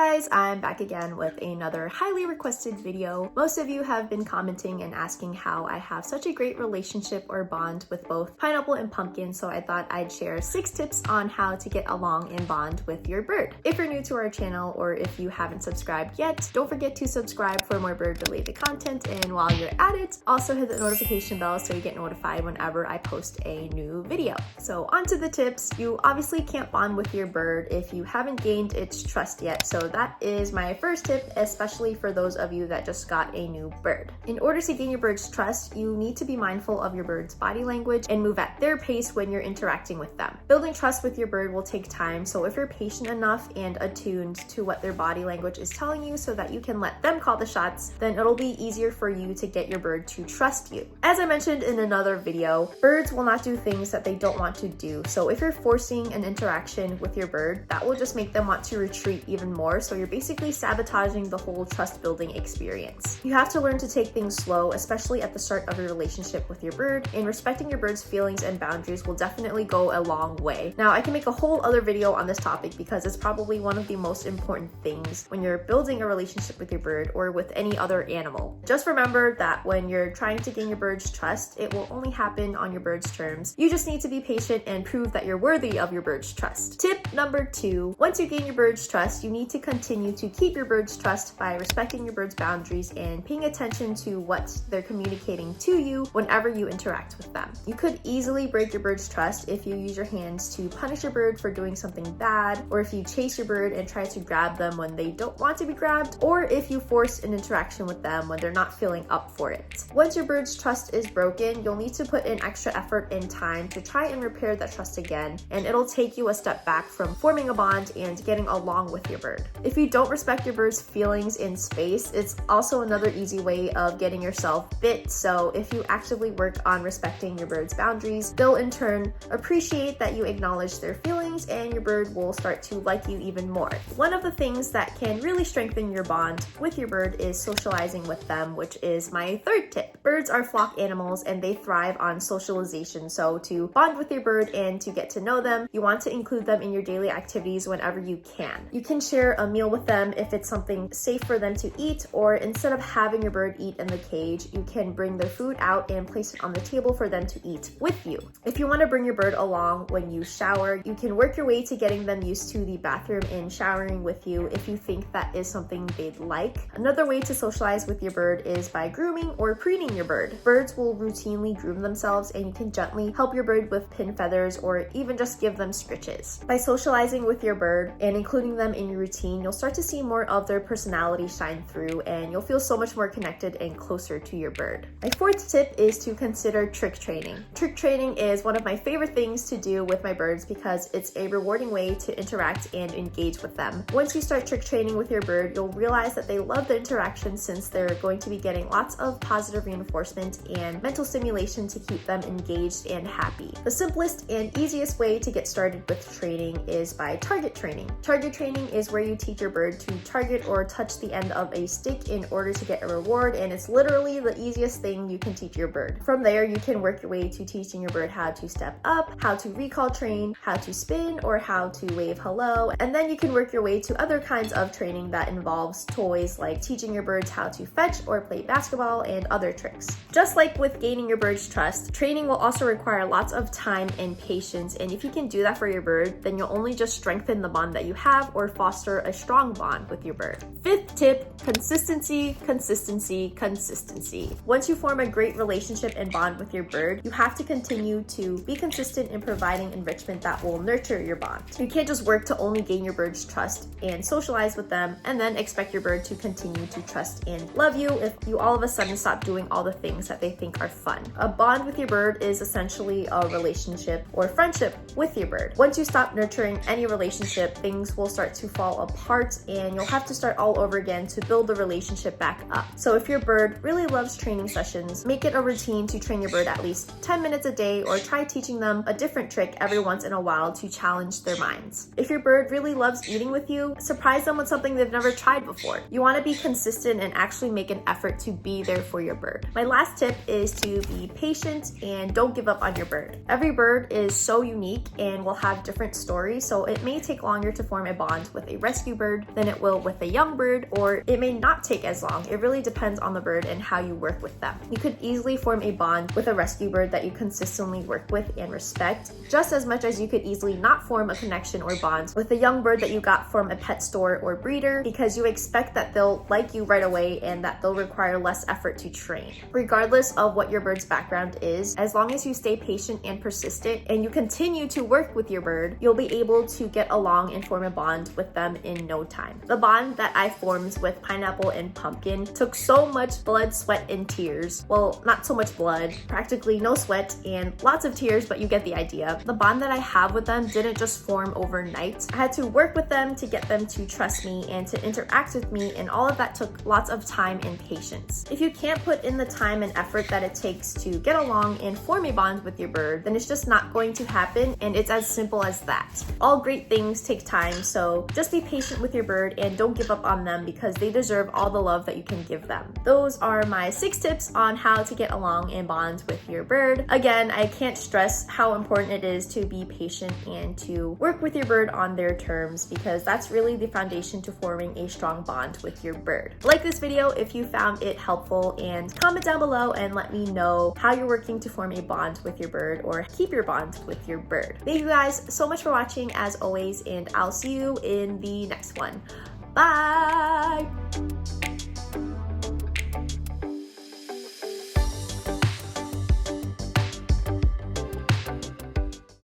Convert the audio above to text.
guys, I'm back again with another highly requested video. Most of you have been commenting and asking how I have such a great relationship or bond with both Pineapple and Pumpkin, so I thought I'd share 6 tips on how to get along and bond with your bird. If you're new to our channel or if you haven't subscribed yet, don't forget to subscribe for more bird related content, and while you're at it, also hit the notification bell so you get notified whenever I post a new video. So onto the tips. You obviously can't bond with your bird if you haven't gained its trust yet, so that is my first tip, especially for those of you that just got a new bird. In order to gain your bird's trust, you need to be mindful of your bird's body language and move at their pace when you're interacting with them. Building trust with your bird will take time, so if you're patient enough and attuned to what their body language is telling you so that you can let them call the shots, then it'll be easier for you to get your bird to trust you. As I mentioned in another video, birds will not do things that they don't want to do, so if you're forcing an interaction with your bird, that will just make them want to retreat even more, so you're basically sabotaging the whole trust building experience. You have to learn to take things slow, especially at the start of your relationship with your bird, and respecting your bird's feelings and boundaries will definitely go a long way. Now, I can make a whole other video on this topic because it's probably one of the most important things when you're building a relationship with your bird or with any other animal. Just remember that when you're trying to gain your bird's trust, it will only happen on your bird's terms. You just need to be patient and prove that you're worthy of your bird's trust. Tip number 2, once you gain your bird's trust, you need to continue to keep your bird's trust by respecting your bird's boundaries and paying attention to what they're communicating to you whenever you interact with them. You could easily break your bird's trust if you use your hands to punish your bird for doing something bad, or if you chase your bird and try to grab them when they don't want to be grabbed, or if you force an interaction with them when they're not feeling up for it. Once your bird's trust is broken, you'll need to put in extra effort and time to try and repair that trust again, and it'll take you a step back from forming a bond and getting along with your bird. If you don't respect your bird's feelings in space, it's also another easy way of getting yourself bit, so if you actively work on respecting your bird's boundaries, they'll in turn appreciate that you acknowledge their feelings, and your bird will start to like you even more. One of the things that can really strengthen your bond with your bird is socializing with them, which is my third tip. Birds are flock animals and they thrive on socialization, so to bond with your bird and to get to know them, you want to include them in your daily activities whenever you can. You can share a meal with them if it's something safe for them to eat, or instead of having your bird eat in the cage, you can bring their food out and place it on the table for them to eat with you. If you want to bring your bird along when you shower, you can work your way to getting them used to the bathroom and showering with you if you think that is something they'd like. Another way to socialize with your bird is by grooming or preening your bird. Birds will routinely groom themselves, and you can gently help your bird with pin feathers or even just give them scritches. By socializing with your bird and including them in your routine, you'll start to see more of their personality shine through, and you'll feel so much more connected and closer to your bird. My fourth tip is to consider trick training. Trick training is one of my favorite things to do with my birds because it's a rewarding way to interact and engage with them. Once you start trick training with your bird, you'll realize that they love the interaction since they're going to be getting lots of positive reinforcement and mental stimulation to keep them engaged and happy. The simplest and easiest way to get started with training is by target training. Target training is where you teach your bird to target or touch the end of a stick in order to get a reward, and it's literally the easiest thing you can teach your bird. From there, you can work your way to teaching your bird how to step up, how to recall train, how to spin, or how to wave hello, and then you can work your way to other kinds of training that involves toys, like teaching your birds how to fetch or play basketball and other tricks. Just like with gaining your bird's trust, training will also require lots of time and patience, and if you can do that for your bird, then you'll only just strengthen the bond that you have or foster a strong bond with your bird. Fifth tip, consistency, consistency, consistency. Once you form a great relationship and bond with your bird, you have to continue to be consistent in providing enrichment that will nurture your bond. You can't just work to only gain your bird's trust and socialize with them and then expect your bird to continue to trust and love you if you all of a sudden stop doing all the things that they think are fun. A bond with your bird is essentially a relationship or friendship with your bird. Once you stop nurturing any relationship, things will start to fall apart and you'll have to start all over again to build the relationship back up. So if your bird really loves training sessions, make it a routine to train your bird at least 10 minutes a day, or try teaching them a different trick every once in a while to challenge their minds. If your bird really loves eating with you, surprise them with something they've never tried before. You want to be consistent and actually make an effort to be there for your bird. My last tip is to be patient and don't give up on your bird. Every bird is so unique and will have different stories, so it may take longer to form a bond with a rescue rescue bird than it will with a young bird, or it may not take as long. It really depends on the bird and how you work with them. You could easily form a bond with a rescue bird that you consistently work with and respect, just as much as you could easily not form a connection or bond with a young bird that you got from a pet store or breeder, because you expect that they'll like you right away and that they'll require less effort to train. Regardless of what your bird's background is, as long as you stay patient and persistent and you continue to work with your bird, you'll be able to get along and form a bond with them in no time. The bond that I formed with Pineapple and Pumpkin took so much blood, sweat, and tears. Well, not so much blood, practically no sweat, and lots of tears, but you get the idea. The bond that I have with them didn't just form overnight. I had to work with them to get them to trust me and to interact with me, and all of that took lots of time and patience. If you can't put in the time and effort that it takes to get along and form a bond with your bird, then it's just not going to happen, and it's as simple as that. All great things take time, so just be patient with your bird and don't give up on them, because they deserve all the love that you can give them. Those are my 6 tips on how to get along and bond with your bird. Again, I can't stress how important it is to be patient and to work with your bird on their terms, because that's really the foundation to forming a strong bond with your bird. Like this video if you found it helpful, and comment down below and let me know how you're working to form a bond with your bird or keep your bond with your bird. Thank you guys so much for watching as always, and I'll see you in the next one. Bye!